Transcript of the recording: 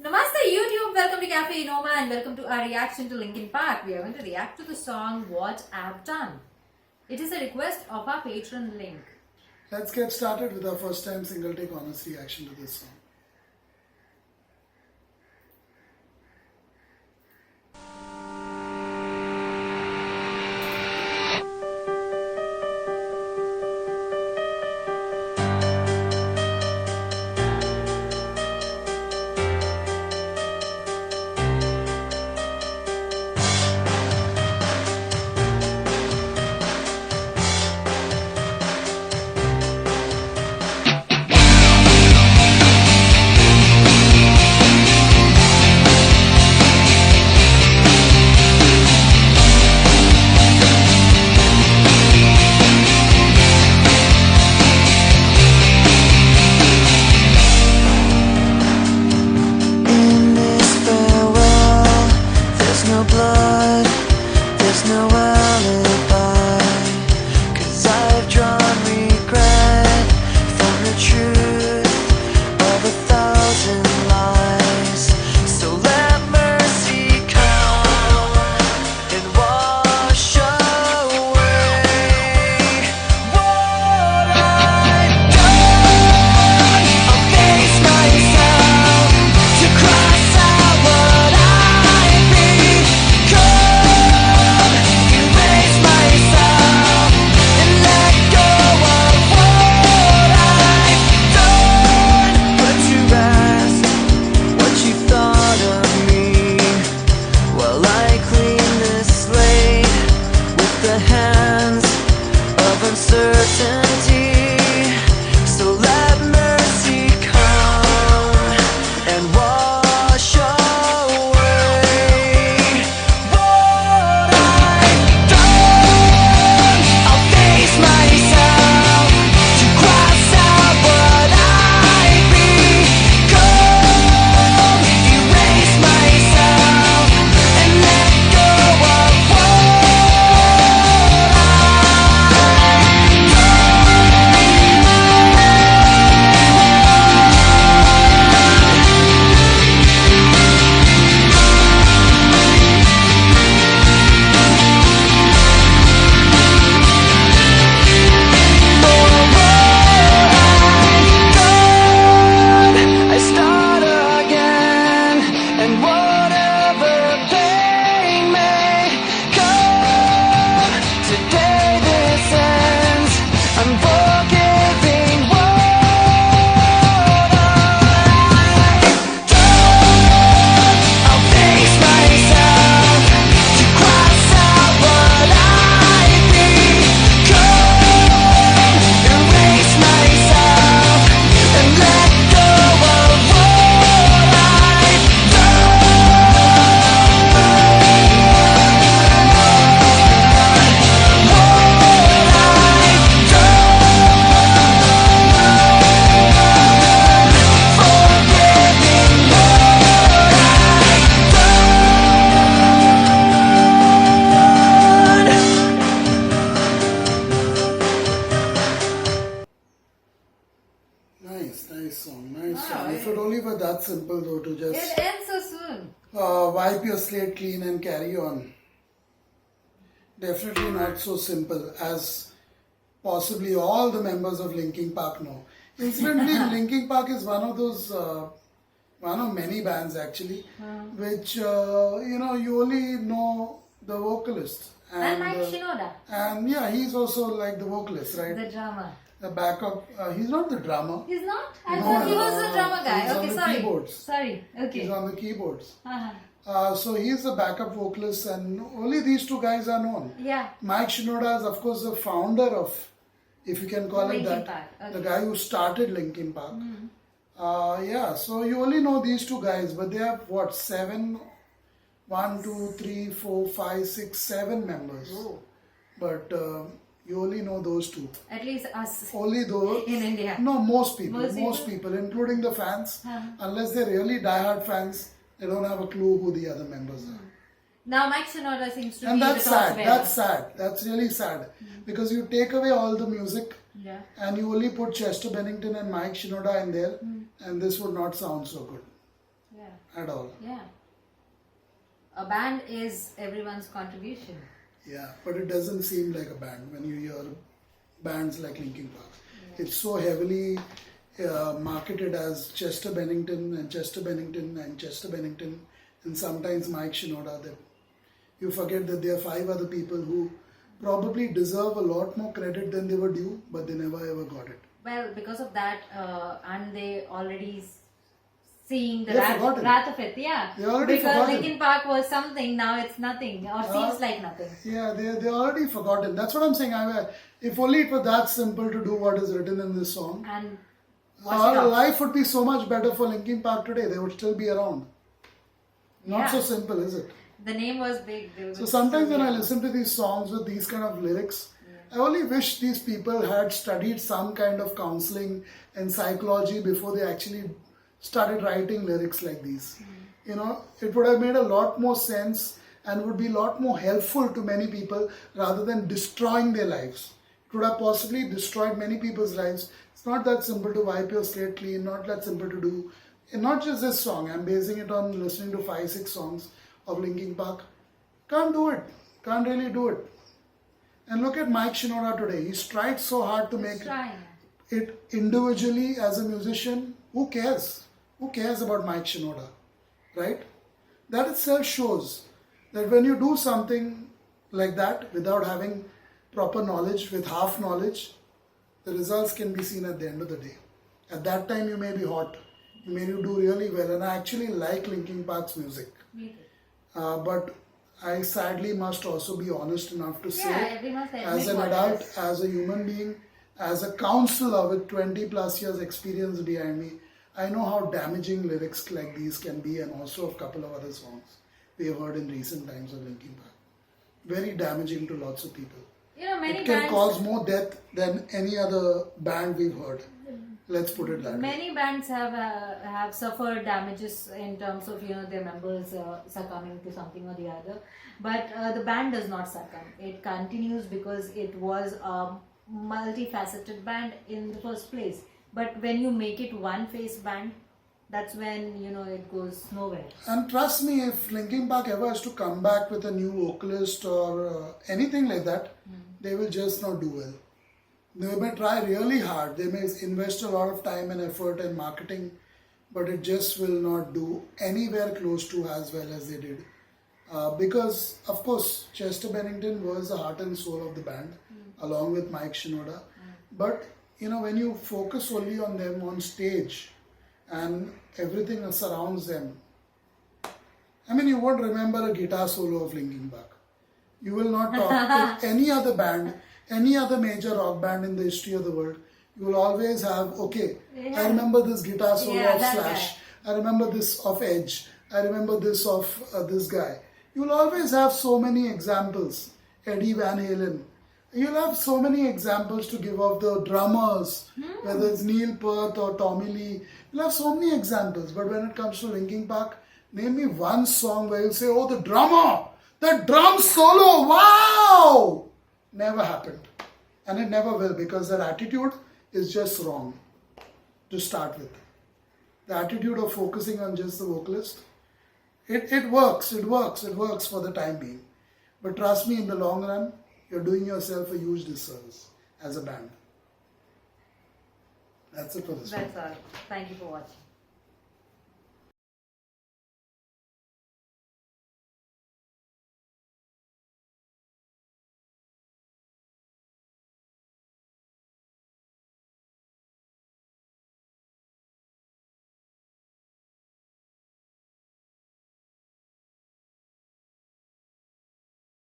Namaste YouTube, welcome to Cafe Inoma and welcome to our reaction to Linkin Park. We are going to react to the song What I've Done. It is a request of our patron Link. Let's get started with our first time single take honest reaction to this song. Nice song. If it only were that simple though, to just It ends so soon. Wipe your slate clean and carry on. Definitely not so simple as possibly all the members of Linkin Park know. Incidentally, Linkin Park is one of those, one of many bands actually, which you only know the vocalist. And Mike Shinoda. And yeah, he's also like the vocalist, right? The drummer. The backup. He's not the drummer. He's not? I thought he was the drummer guy. He's Okay, on the sorry. keyboards. Sorry. Okay. He's on the keyboards. Uh-huh. So he's the backup vocalist, and only these two guys are known. Yeah. Mike Shinoda is, of course, the founder of, if you can call it Linkin that, Park. Okay. the guy who started Linkin Park. Yeah, so you only know these two guys, but they have what, 7, 1, 2, 3, 4, 5, 6, 7 members. Oh. But you only know those two. At least us Only those. in India. No, most people. Most Most people? people, including the fans. Unless they're really diehard fans, they don't have a clue who the other members are. Now Mike Shinoda seems to And be that's the top sad. bearer. That's sad. That's really sad. Because you take away all the music Yeah. and you only put Chester Bennington and Mike Shinoda in there, and this would not sound so good. Yeah. at all. Yeah. A band is everyone's contribution. Yeah, but it doesn't seem like a band when you hear bands like Linkin Park. It's so heavily marketed as Chester Bennington and Chester Bennington and Chester Bennington and sometimes Mike Shinoda. That you forget that there are 5 other people who probably deserve a lot more credit than they were due, but they never ever got it. Well, because of that, and they already seeing the They've wrath forgotten. of it, yeah. They already because forgotten. Linkin Park was something, now it's nothing, or seems like nothing. Yeah, they already forgotten. That's what I'm saying. If only it were that simple to do what is written in this song, And wash it our off. life would be so much better for Linkin Park today. They would still be around. Not Yeah. so simple, is it? The name was big. So sometimes when I listen to these songs with these kind of lyrics, I only wish these people had studied some kind of counseling and psychology before they actually started writing lyrics like these. You know, it would have made a lot more sense and would be a lot more helpful to many people rather than destroying their lives. It would have possibly destroyed many people's lives. It's not that simple to wipe your slate clean, not that simple to do. And not just this song, I'm basing it on listening to 5-6 songs of Linkin Park. Can't do it. Can't really do it. And look at Mike Shinoda today. He's tried so hard to make trying. it individually as a musician. Who cares? Who cares about Mike Shinoda? Right? That itself shows that when you do something like that without having proper knowledge, with half knowledge, the results can be seen at the end of the day. At that time you may be hot. You may do really well. And I actually like Linkin Park's music. Me too. But I sadly must also be honest enough to say, we must admit as an what it adult, is. as a human being, as a counselor with 20 plus years experience behind me, I know how damaging lyrics like these can be, and also a couple of other songs we have heard in recent times of Linkin Park. Very damaging to lots of people. You know, many It can bands. cause more death than any other band we've heard. Let's put it that way. Many bands have suffered damages in terms of their members succumbing to something or the other, but the band does not succumb. It continues because it was a multifaceted band in the first place. But when you make it one face band, that's when it goes nowhere. And trust me, if Linkin Park ever has to come back with a new vocalist or anything like that, they will just not do well. They may try really hard, they may invest a lot of time and effort in marketing, but it just will not do anywhere close to as well as they did. Because, of course, Chester Bennington was the heart and soul of the band, along with Mike Shinoda. But, when you focus only on them on stage and everything that surrounds them, you won't remember a guitar solo of Linkin Park. You will not talk to any other band, any other major rock band in the history of the world. You will always have, I remember this guitar solo of that Slash. I remember this of Edge. I remember this of this guy. You will always have so many examples. Eddie Van Halen. You'll have so many examples to give of the drummers, whether it's Neil Peart or Tommy Lee. You'll have so many examples. But when it comes to Linkin Park, name me one song where you'll say, oh, the drummer, the drum solo, wow! Never happened. And it never will, because their attitude is just wrong to start with. The attitude of focusing on just the vocalist, it works for the time being. But trust me, in the long run, you're doing yourself a huge disservice as a band. That's it for this one. That's all. Thank you for watching.